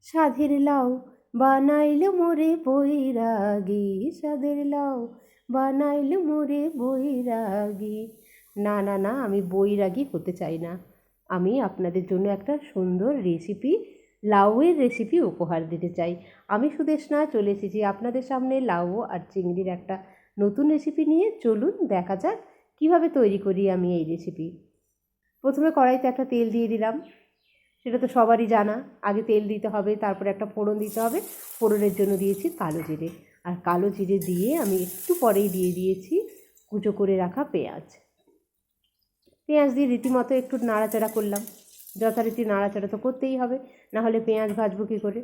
সাধের লাউ বানাইল মোরে বৈরাগী, সাধের লাউ বানাইল মোরে বৈরাগী। না না না, আমি বৈরাগী হতে চাই না। আমি আপনাদের জন্য একটা সুন্দর রেসিপি, লাউয়ের রেসিপি উপহার দিতে চাই। আমি সুদেষ্ণা চলে এসেছি আপনাদের সামনে লাউ আর চিংড়ির একটা নতুন রেসিপি নিয়ে। চলুন দেখা যাক কীভাবে তৈরি করি আমি এই রেসিপি। প্রথমে কড়াইতে একটা তেল দিয়ে দিলাম, সেটা তো সবারই জানা। আগে তেল দিতে হবে, তারপরে একটা ফোড়ন দিতে হবে। ফোড়নের জন্য দিয়েছি কালো জিরে, আর কালো জিরে দিয়ে আমি একটু পরেই দিয়ে দিয়েছি কুচো করে রাখা পেঁয়াজ। পেঁয়াজ দিয়ে রীতিমতো একটু নাড়াচাড়া করলাম। যথারীতি নাড়াচাড়া তো করতেই হবে, না হলে পেঁয়াজ ভাজবো কী করে।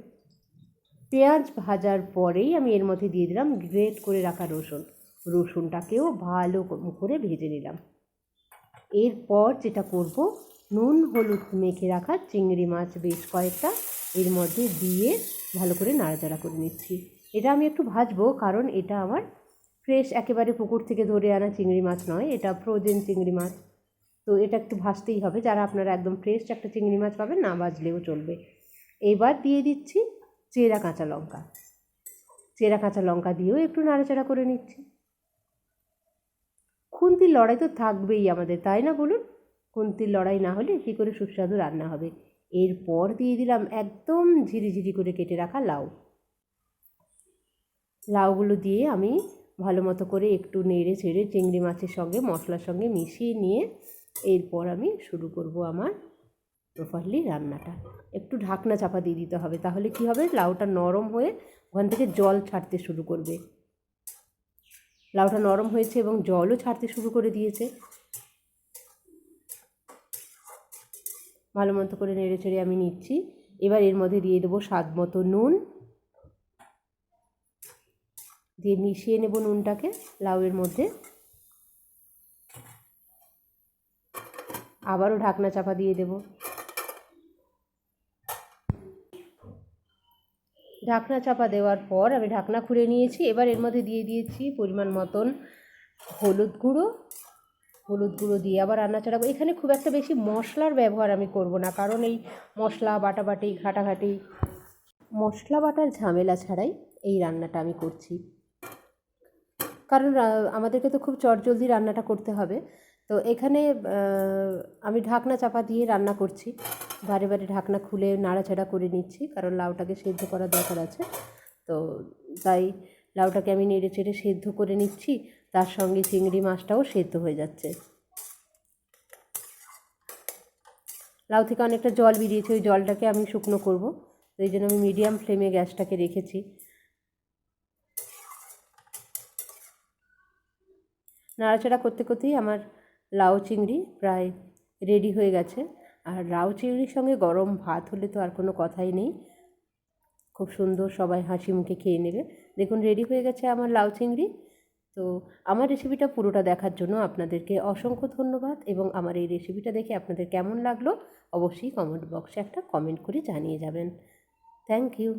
পেঁয়াজ ভাজার পরেই আমি এর মধ্যে দিয়ে দিলাম গ্রেট করে রাখা রসুন। রসুনটাকেও ভালো করে ভেজে নিলাম। এরপর যেটা করব, নুন হলুদ মেখে রাখা চিংড়ি মাছ বেশ কয়েকটা এর মধ্যে দিয়ে ভালো করে নাড়াচাড়া করে নিচ্ছি। এটা আমি একটু ভাজবো, কারণ এটা আমার ফ্রেশ একেবারে পুকুর থেকে ধরে আনা চিংড়ি মাছ নয়, এটা ফ্রোজেন চিংড়ি মাছ। তো এটা একটু ভাজতেই হবে। যারা আপনারা একদম ফ্রেশ একটা চিংড়ি মাছ পাবেন, না ভাজলেও চলবে। এবার দিয়ে দিচ্ছি চেরা কাঁচা লঙ্কা। চেরা কাঁচা লঙ্কা দিয়েও একটু নাড়াচাড়া করে নিচ্ছি। খুন্তির লড়াই তো থাকবেই আমাদের, তাই না বলুন? খুন্তির লড়াই না হলে কী করে সুস্বাদু রান্না হবে। এরপর দিয়ে দিলাম একদম ঝিরিঝিরি করে কেটে রাখা লাউ। লাউগুলো দিয়ে আমি ভালো মতো করে একটু নেড়ে ছেড়ে চিংড়ি মাছের সঙ্গে মশলার সঙ্গে মিশিয়ে নিয়ে এরপর আমি শুরু করব আমার প্রপারলি রান্নাটা। একটু ঢাকনা চাপা দিয়ে দিতে হবে, তাহলে কি হবে, লাউটা নরম হয়ে ওখান থেকে জল ছাড়তে শুরু করবে। লাউটা নরম হয়েছে এবং জলও ছাড়তে শুরু করে দিয়েছে। ভালো মতো করে নেড়ে চেড়ে আমি নিচ্ছি। এবার এর মধ্যে দিয়ে দেবো স্বাদ মতো নুন, দিয়ে মিশিয়ে নেব নুনটাকে লাউয়ের মধ্যে। আবারও ঢাকনা চাপা দিয়ে দেব। ঢাকনা চাপা দেওয়ার পর আমি ঢাকনা খুলে নিয়েছি। এবার এর মধ্যে দিয়ে দিয়েছি পরিমাণ মতন হলুদ গুঁড়ো। হলুদ গুঁড়ো দিয়ে আবার রান্নাচাড়া। এখানে খুব একটা বেশি মশলার ব্যবহার আমি করব না, কারণ এই মশলা বাটাবাটি ঘাটাঘাটি, মশলা বাটার ঝামেলা ছাড়াই এই রান্নাটা আমি করছি। কারণ আমাদেরকে তো খুব চটজলদি রান্নাটা করতে হবে। তো এখানে আমি ঢাকনা চাপা দিয়ে রান্না করছি। বারে বারে ঢাকনা খুলে নাড়াচাড়া করে নিচ্ছি, কারণ লাউটাকে সেদ্ধ করার দরকার আছে। তো তাই লাউটাকে আমি নেড়ে চেড়ে সেদ্ধ করে নিচ্ছি, তার সঙ্গে চিংড়ি মাছটাও সেদ্ধ হয়ে যাচ্ছে। লাউ থেকে অনেকটা জল বেরিয়েছে, ওই জলটাকে আমি শুকনো করব। তো এই জন্য আমি মিডিয়াম ফ্লেমে গ্যাসটাকে রেখেছি। নাড়াচাড়া করতে করতেই আমার লাউ চিংড়ি প্রায় রেডি হয়ে গেছে। আর লাউ চিংড়ির সঙ্গে গরম ভাত হলে তো আর কোনো কথাই নেই, খুব সুন্দর সবাই হাসি মুখে খেয়ে নেবে। দেখুন রেডি হয়ে গেছে আমার লাউ চিংড়ি। তো আমার রেসিপিটা পুরোটা দেখার জন্য আপনাদেরকে অসংখ্য ধন্যবাদ, এবং আমার এই রেসিপিটা দেখে আপনাদের কেমন লাগলো অবশ্যই কমেন্ট বক্সে একটা কমেন্ট করে জানিয়ে যাবেন। Thank you.